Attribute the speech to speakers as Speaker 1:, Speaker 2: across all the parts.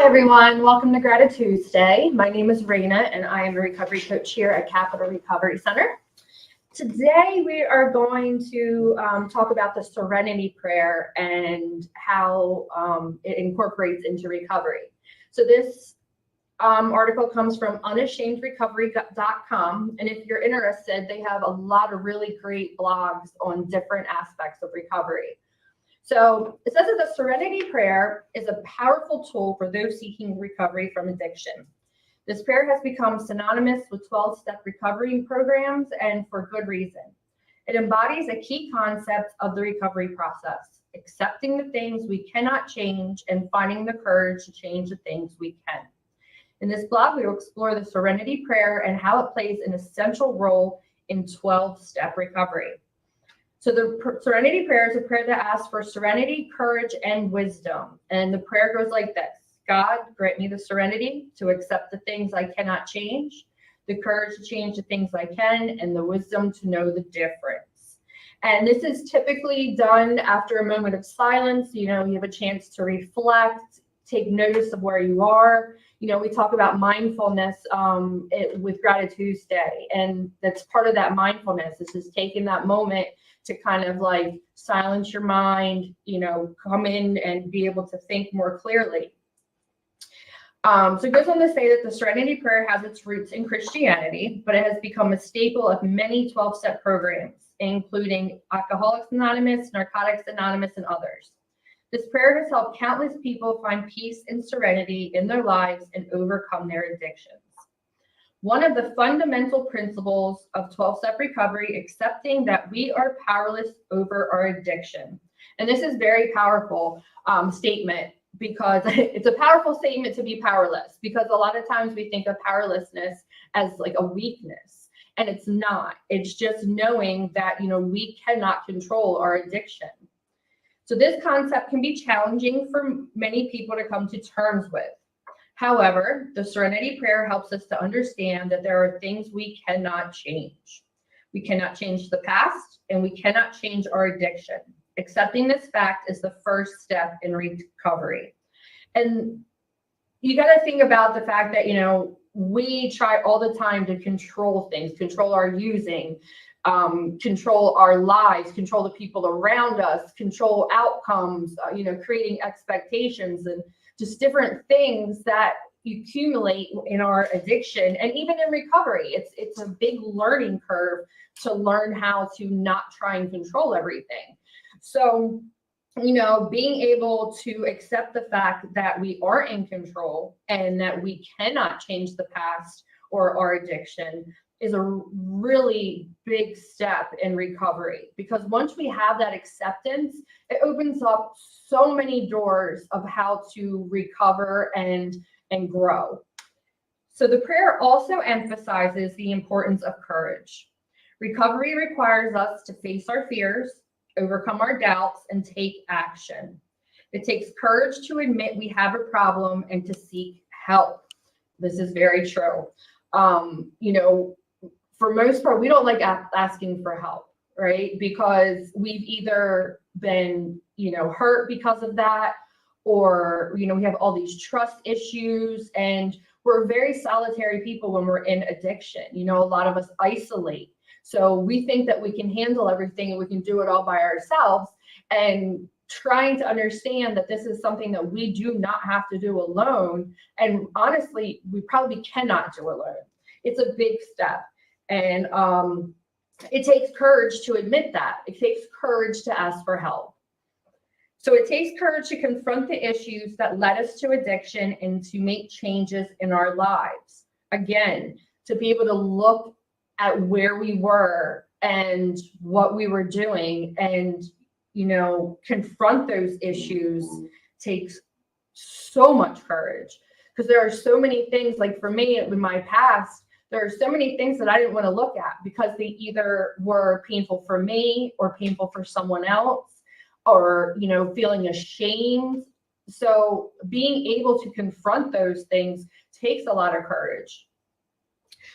Speaker 1: everyone. Welcome to Gratituesday. My name is Raina, and I am a recovery coach here at Capital Recovery Center. Today, we are going to talk about the Serenity prayer and how it incorporates into recovery. So this article comes from unashamedrecovery.com, and if you're interested, they have a lot of really great blogs on different aspects of recovery. So it says that the Serenity prayer is a powerful tool for those seeking recovery from addiction. This prayer has become synonymous with 12-step recovery programs, and for good reason. It embodies a key concept of the recovery process: accepting the things we cannot change and finding the courage to change the things we can. In this blog, we will explore the Serenity prayer and how it plays an essential role in 12-step recovery. So the Serenity prayer is a prayer that asks for serenity, courage, and wisdom. And the prayer goes like this: God, grant me the serenity to accept the things I cannot change, the courage to change the things I can, and the wisdom to know the difference. And this is typically done after a moment of silence. You have a chance to reflect, take notice of where you are. We talk about mindfulness with Gratituesday, and that's part of that mindfulness. This is taking that moment to kind of like silence your mind, come in and be able to think more clearly. So it goes on to say that the Serenity prayer has its roots in Christianity, but it has become a staple of many 12-step programs, including Alcoholics Anonymous, Narcotics Anonymous, and others. This prayer has helped countless people find peace and serenity in their lives and overcome their addictions. One of the fundamental principles of 12-step recovery, accepting that we are powerless over our addiction. And this is very powerful statement, because it's a powerful statement to be powerless, because a lot of times we think of powerlessness as like a weakness, and it's not. It's just knowing that, we cannot control our addiction. So this concept can be challenging for many people to come to terms with. However, the Serenity prayer helps us to understand that there are things we cannot change. We cannot change the past, and we cannot change our addiction. Accepting this fact is the first step in recovery. And you got to think about the fact that, we try all the time to control things, control our using, control our lives, control the people around us, control outcomes, creating expectations and just different things that accumulate in our addiction. And even in recovery, it's a big learning curve to learn how to not try and control everything. So, being able to accept the fact that we are in control and that we cannot change the past or our addiction is a really big step in recovery, because once we have that acceptance, it opens up so many doors of how to recover and grow. So the prayer also emphasizes the importance of courage. Recovery requires us to face our fears, overcome our doubts, and take action. It takes courage to admit we have a problem and to seek help. This is very true. For most part, we don't like asking for help, right? Because we've either been, hurt because of that, or, we have all these trust issues, and we're very solitary people when we're in addiction. A lot of us isolate. So we think that we can handle everything and we can do it all by ourselves, and trying to understand that this is something that we do not have to do alone. And honestly, we probably cannot do alone. It's a big step. And it takes courage to admit that. It takes courage to ask for help. So it takes courage to confront the issues that led us to addiction and to make changes in our lives. Again, to be able to look at where we were and what we were doing and, confront those issues takes so much courage, because there are so many things, like for me in my past, there are so many things that I didn't want to look at because they either were painful for me or painful for someone else, or, feeling ashamed. So being able to confront those things takes a lot of courage.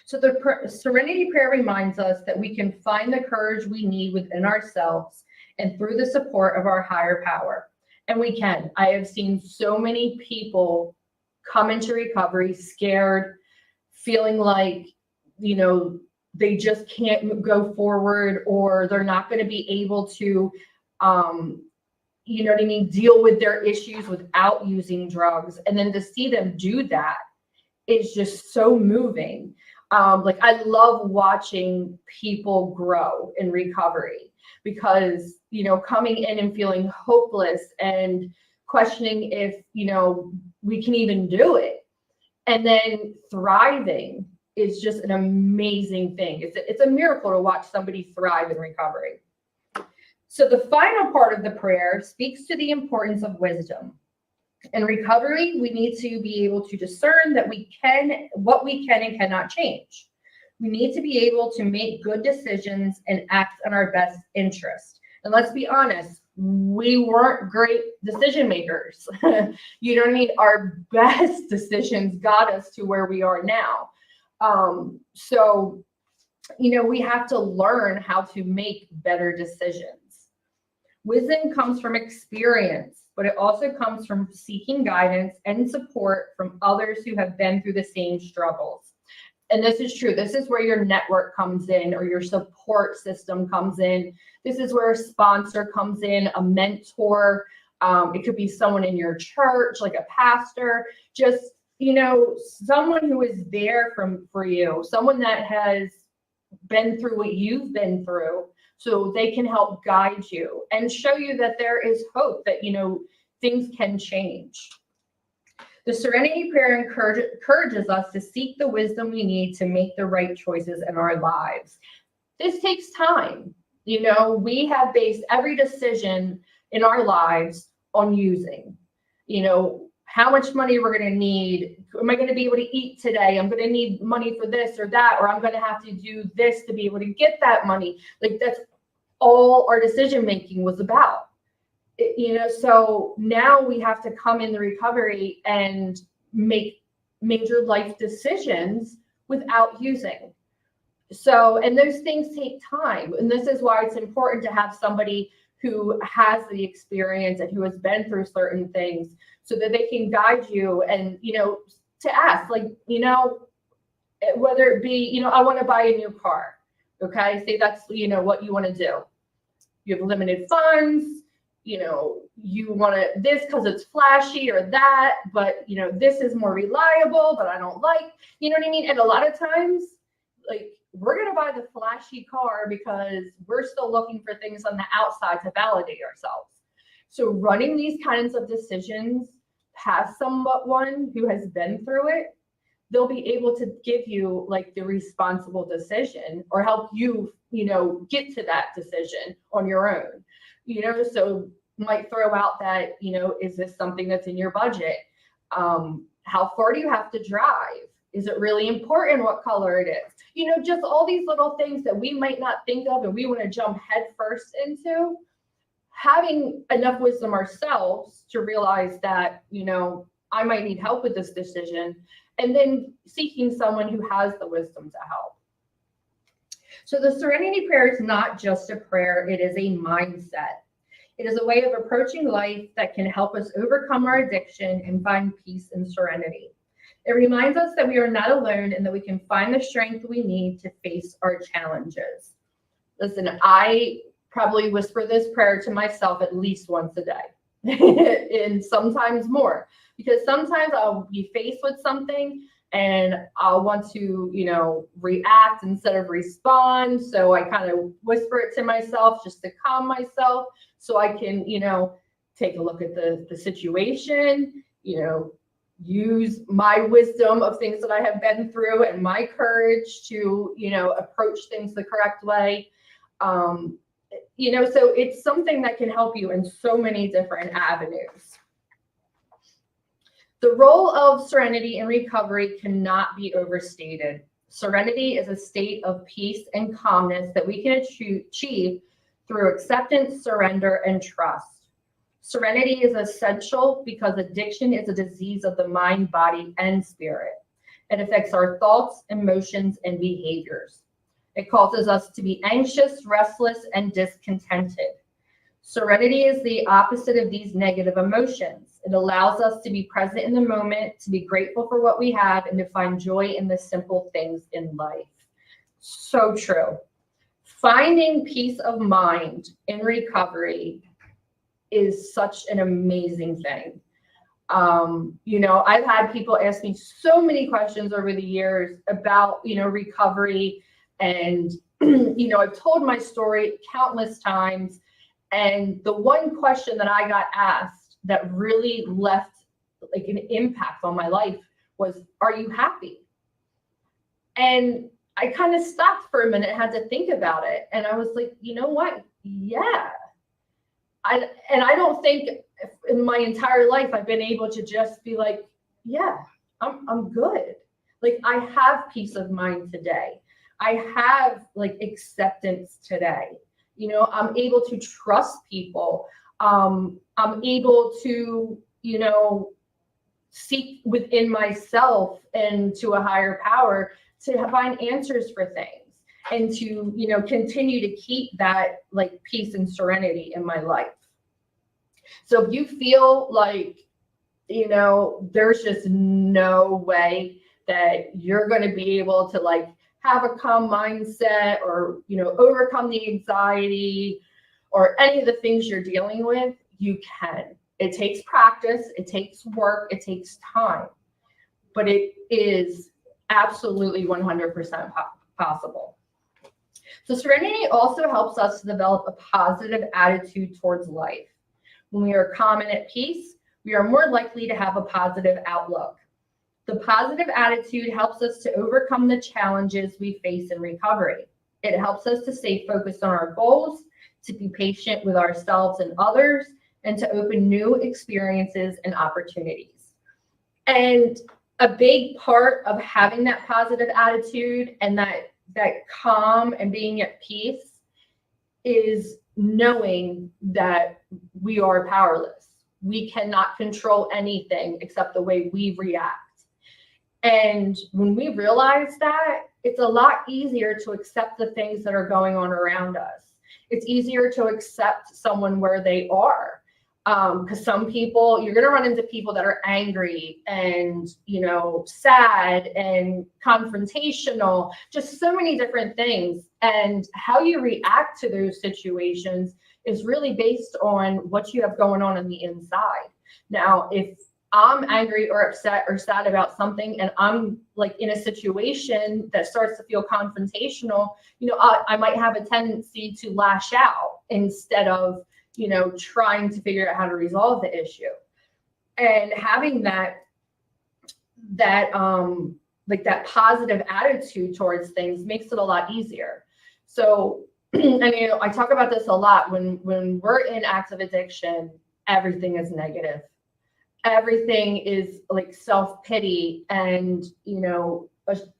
Speaker 1: So the Serenity prayer reminds us that we can find the courage we need within ourselves and through the support of our higher power. And we can. I have seen so many people come into recovery scared, feeling like, they just can't go forward, or they're not going to be able to, deal with their issues without using drugs. And then to see them do that is just so moving. I love watching people grow in recovery, because, coming in and feeling hopeless and questioning if, we can even do it, and then thriving is just an amazing thing. It's a miracle to watch somebody thrive in recovery. So the final part of the prayer speaks to the importance of wisdom. In recovery, we need to be able to discern that what we can and cannot change. We need to be able to make good decisions and act in our best interest. And let's be honest, we weren't great decision makers. You know what I mean? Our best decisions got us to where we are now. So we have to learn how to make better decisions. Wisdom comes from experience, but it also comes from seeking guidance and support from others who have been through the same struggles. And this is true. This is where your network comes in, or your support system comes in. This is where a sponsor comes in, a mentor. It could be someone in your church, like a pastor, just, someone who is there for you, someone that has been through what you've been through, so they can help guide you and show you that there is hope, that, things can change. The Serenity Prayer encourages us to seek the wisdom we need to make the right choices in our lives. This takes time. We have based every decision in our lives on using, how much money we're going to need. Am I going to be able to eat today? I'm going to need money for this or that, or I'm going to have to do this to be able to get that money. That's all our decision making was about. So now we have to come in the recovery and make major life decisions without using. So, and those things take time. And this is why it's important to have somebody who has the experience and who has been through certain things, so that they can guide you and, to ask, whether it be, I want to buy a new car. Okay. Say that's, what you want to do. You have limited funds, you want to this because it's flashy or that, but, this is more reliable, but I don't like, you know what I mean? And a lot of times, we're going to buy the flashy car because we're still looking for things on the outside to validate ourselves. So running these kinds of decisions past someone who has been through it, they'll be able to give you the responsible decision, or help you, get to that decision on your own, so might throw out that, is this something that's in your budget? How far do you have to drive? Is it really important what color it is? Just all these little things that we might not think of and we want to jump head first into. Having enough wisdom ourselves to realize that, I might need help with this decision, and then seeking someone who has the wisdom to help. So the Serenity Prayer is not just a prayer, it is a mindset. It is a way of approaching life that can help us overcome our addiction and find peace and serenity. It reminds us that we are not alone and that we can find the strength we need to face our challenges. Listen, I probably whisper this prayer to myself at least once a day, and sometimes more, because sometimes I'll be faced with something and I'll want to, react instead of respond. So I kind of whisper it to myself just to calm myself, so I can, take a look at the situation, use my wisdom of things that I have been through and my courage to, approach things the correct way. So it's something that can help you in so many different avenues. The role of serenity in recovery cannot be overstated. Serenity is a state of peace and calmness that we can achieve through acceptance, surrender, and trust. Serenity is essential because addiction is a disease of the mind, body, and spirit. It affects our thoughts, emotions, and behaviors. It causes us to be anxious, restless, and discontented. Serenity is the opposite of these negative emotions. It allows us to be present in the moment, to be grateful for what we have, and to find joy in the simple things in life. So true. Finding peace of mind in recovery is such an amazing thing. I've had people ask me so many questions over the years about, recovery. And, I've told my story countless times. And the one question that I got asked that really left like an impact on my life was, are you happy? And I kind of stopped for a minute, had to think about it. And I was like, you know what? Yeah. I don't think in my entire life I've been able to just be like, yeah, I'm good. Like, I have peace of mind today. I have like acceptance today. I'm able to trust people. I'm able to, seek within myself and to a higher power to find answers for things, and to, continue to keep that like peace and serenity in my life. So if you feel like, there's just no way that you're going to be able to like have a calm mindset, or, overcome the anxiety or any of the things you're dealing with, you can. It takes practice, it takes work, it takes time, but it is absolutely 100% possible. So Serenity also helps us to develop a positive attitude towards life. When we are calm and at peace, we are more likely to have a positive outlook. The positive attitude helps us to overcome the challenges we face in recovery. It helps us to stay focused on our goals, to be patient with ourselves and others, and to open new experiences and opportunities. And a big part of having that positive attitude and that calm and being at peace is knowing that we are powerless. We cannot control anything except the way we react. And when we realize that, it's a lot easier to accept the things that are going on around us. It's easier to accept someone where they are. Because some people, you're going to run into people that are angry and, sad and confrontational, just so many different things. And how you react to those situations is really based on what you have going on the inside. Now, if I'm angry or upset or sad about something, and I'm like in a situation that starts to feel confrontational, I might have a tendency to lash out instead of, trying to figure out how to resolve the issue. And having that positive attitude towards things makes it a lot easier. So, and I talk about this a lot. When we're in active addiction, everything is negative. Everything is like self-pity and,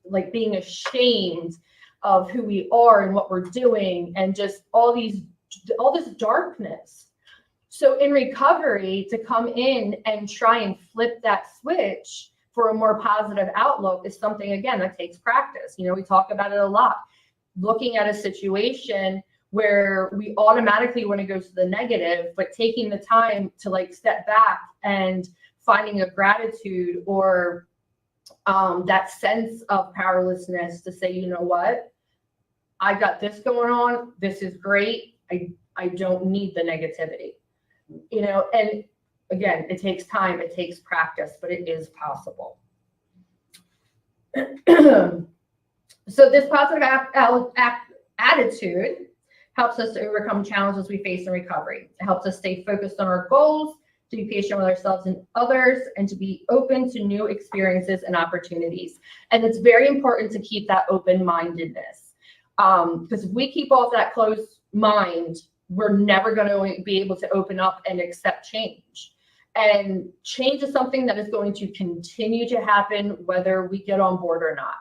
Speaker 1: like being ashamed of who we are and what we're doing, and just all this darkness. So in recovery, to come in and try and flip that switch for a more positive outlook is something, again, that takes practice. We talk about it a lot. Looking at a situation where we automatically want to go to the negative, but taking the time to like step back and finding a gratitude or that sense of powerlessness to say, you know what, I got this going on. This is great. I don't need the negativity, and again, it takes time, it takes practice, but it is possible. So this positive attitude helps us to overcome challenges we face in recovery. It helps us stay focused on our goals, to be patient with ourselves and others, and to be open to new experiences and opportunities. And it's very important to keep that open-mindedness. Because if we keep off that closed mind, we're never going to be able to open up and accept change. And change is something that is going to continue to happen whether we get on board or not.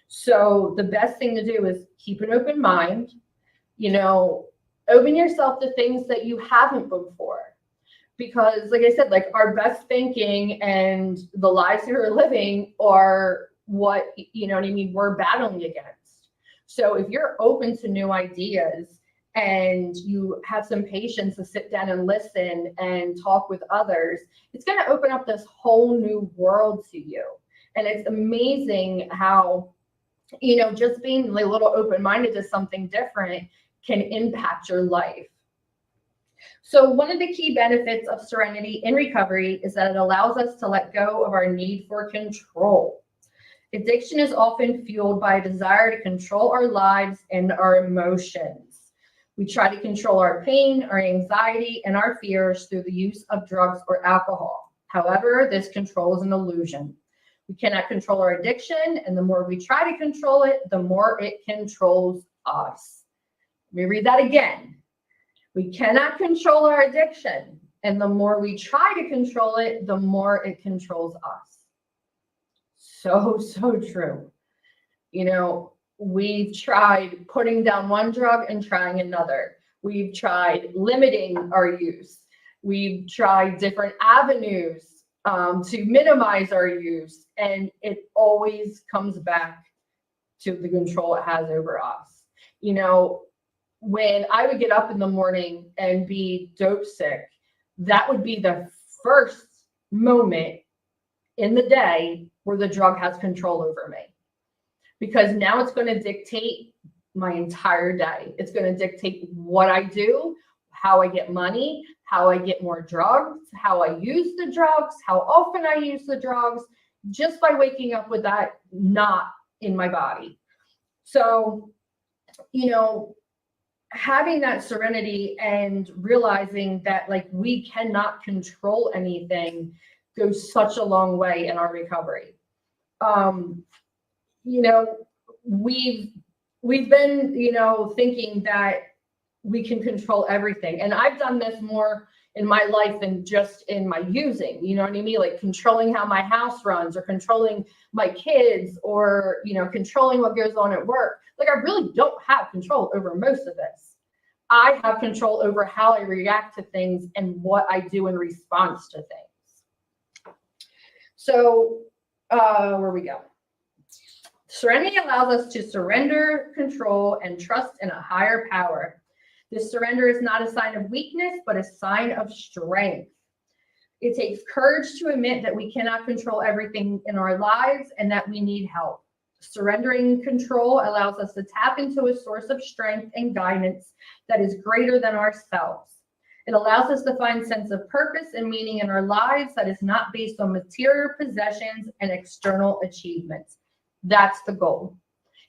Speaker 1: So the best thing to do is keep an open mind, open yourself to things that you haven't before. Because like I said, like our best thinking and the lives we're living are what, we're battling against. So if you're open to new ideas and you have some patience to sit down and listen and talk with others, it's going to open up this whole new world to you. And it's amazing how, just being a little open-minded to something different can impact your life. So one of the key benefits of Serenity in recovery is that it allows us to let go of our need for control. Addiction is often fueled by a desire to control our lives and our emotions. We try to control our pain, our anxiety, and our fears through the use of drugs or alcohol. However, this control is an illusion. We cannot control our addiction, and the more we try to control it, the more it controls us. Let me read that again. We cannot control our addiction, and the more we try to control it, the more it controls us. So true. We've tried putting down one drug and trying another. We've tried limiting our use. We've tried different avenues to minimize our use, and it always comes back to the control it has over us. When I would get up in the morning and be dope sick, that would be the first moment in the day where the drug has control over me. Because now it's going to dictate my entire day. It's going to dictate what I do, how I get money, how I get more drugs, how I use the drugs, how often I use the drugs, just by waking up with that knot in my body. So, having that serenity and realizing that we cannot control anything goes such a long way in our recovery. We've been, thinking that we can control everything. And I've done this more in my life than just in my using, you know what I mean? Like controlling how my house runs or controlling my kids or, controlling what goes on at work. I really don't have control over most of this. I have control over how I react to things and what I do in response to things. So where we go. Serenity allows us to surrender control and trust in a higher power. This surrender is not a sign of weakness, but a sign of strength. It takes courage to admit that we cannot control everything in our lives and that we need help. Surrendering control allows us to tap into a source of strength and guidance that is greater than ourselves. It allows us to find sense of purpose and meaning in our lives that is not based on material possessions and external achievements. That's the goal.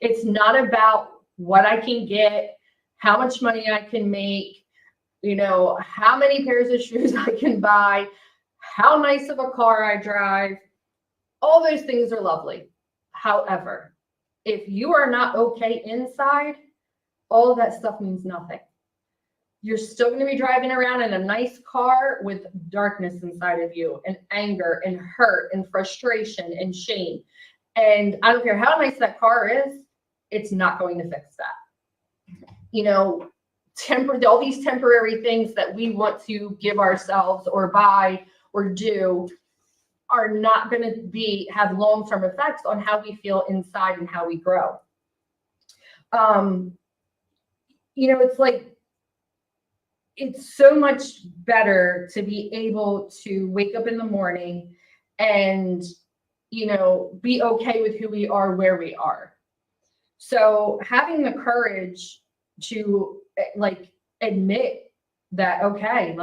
Speaker 1: It's not about what I can get, how much money I can make, how many pairs of shoes I can buy, how nice of a car I drive. All those things are lovely. However, if you are not okay inside, all of that stuff means nothing. You're still going to be driving around in a nice car with darkness inside of you and anger and hurt and frustration and shame. And I don't care how nice that car is, it's not going to fix that. All these temporary things that we want to give ourselves or buy or do are not going to have long-term effects on how we feel inside and how we grow. It's so much better to be able to wake up in the morning and, be okay with who we are, where we are. So having the courage to admit that, okay,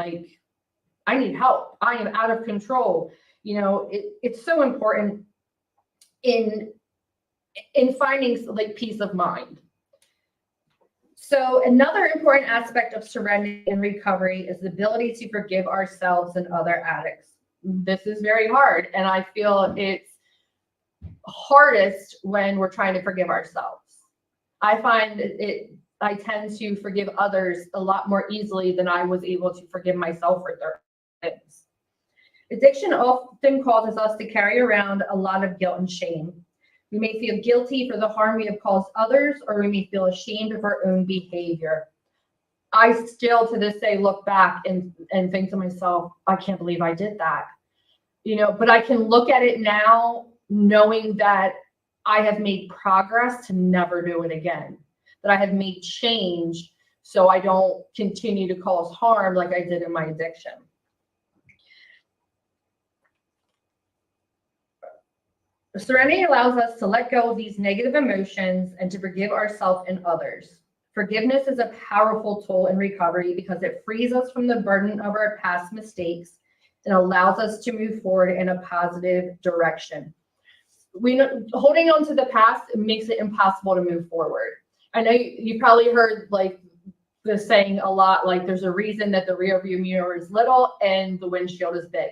Speaker 1: I need help. I am out of control. It's so important in finding peace of mind. So another important aspect of serenity and recovery is the ability to forgive ourselves and other addicts. This is very hard, and I feel it's hardest when we're trying to forgive ourselves. I find I tend to forgive others a lot more easily than I was able to forgive myself for certain things. Addiction often causes us to carry around a lot of guilt and shame. We may feel guilty for the harm we have caused others, or we may feel ashamed of our own behavior. I still, to this day, look back and think to myself, I can't believe I did that. But I can look at it now knowing that I have made progress to never do it again, that I have made change so I don't continue to cause harm like I did in my addiction. Serenity allows us to let go of these negative emotions and to forgive ourselves and others. Forgiveness is a powerful tool in recovery because it frees us from the burden of our past mistakes and allows us to move forward in a positive direction. We know holding on to the past makes it impossible to move forward. I know you probably heard like the saying a lot, like there's a reason that the rear view mirror is little and the windshield is big,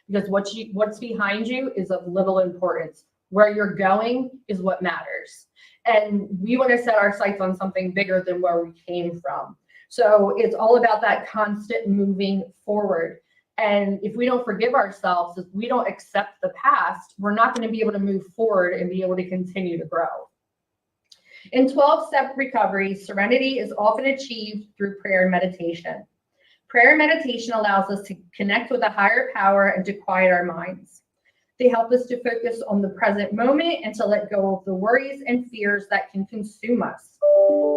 Speaker 1: because what's behind you is of little importance. Where you're going is what matters. And we want to set our sights on something bigger than where we came from. So it's all about that constant moving forward. And if we don't forgive ourselves, if we don't accept the past, we're not going to be able to move forward and be able to continue to grow. In 12-step recovery, serenity is often achieved through prayer and meditation. Prayer and meditation allows us to connect with a higher power and to quiet our minds. They help us to focus on the present moment and to let go of the worries and fears that can consume us.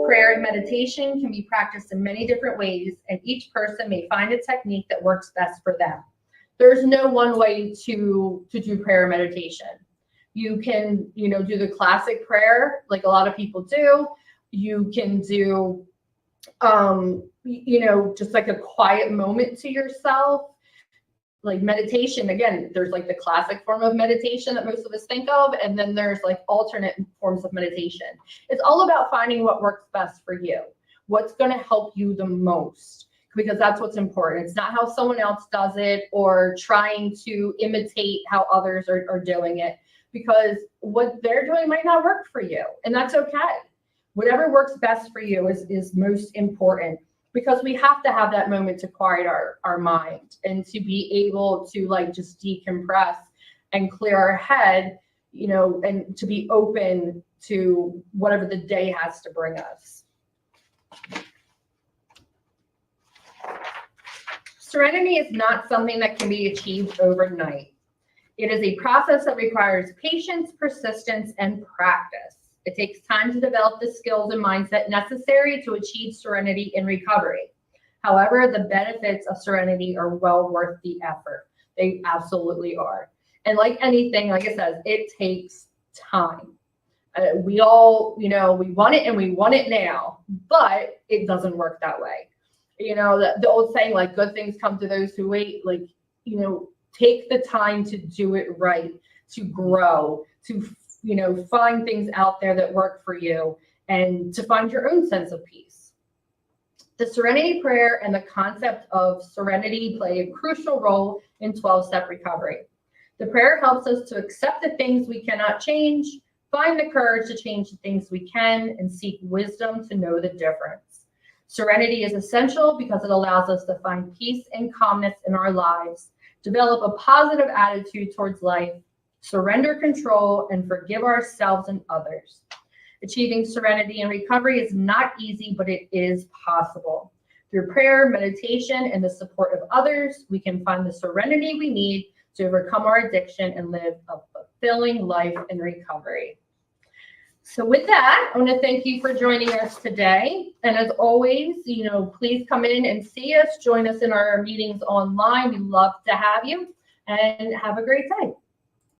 Speaker 1: Prayer and meditation can be practiced in many different ways, and each person may find a technique that works best for them. There's no one way to do prayer and meditation. You can, do the classic prayer like a lot of people do. You can do, just like a quiet moment to yourself. Like meditation, again, there's like the classic form of meditation that most of us think of, and then there's like alternate forms of meditation. It's all about finding what works best for you, what's going to help you the most, because that's what's important. It's not how someone else does it or trying to imitate how others are doing it, because what they're doing might not work for you, and that's okay. Whatever works best for you is most important. Because we have to have that moment to quiet our mind and to be able to like just decompress and clear our head, and to be open to whatever the day has to bring us. Serenity is not something that can be achieved overnight. It is a process that requires patience, persistence, and practice. It takes time to develop the skills and mindset necessary to achieve serenity in recovery. However, the benefits of serenity are well worth the effort. They absolutely are. And like anything, like I said, it takes time. We all, we want it and we want it now, but it doesn't work that way. The old saying, like, good things come to those who wait, like, take the time to do it right, to grow, to find things out there that work for you, and to find your own sense of peace. The Serenity Prayer and the concept of serenity play a crucial role in 12-step recovery. The prayer helps us to accept the things we cannot change, find the courage to change the things we can, and seek wisdom to know the difference. Serenity is essential because it allows us to find peace and calmness in our lives, develop a positive attitude towards life, surrender control, and forgive ourselves and others. Achieving serenity and recovery is not easy, but it is possible. Through prayer, meditation, and the support of others, we can find the serenity we need to overcome our addiction and live a fulfilling life in recovery. So with that, I want to thank you for joining us today. And as always, please come in and see us, join us in our meetings online. We love to have you, and have a great day.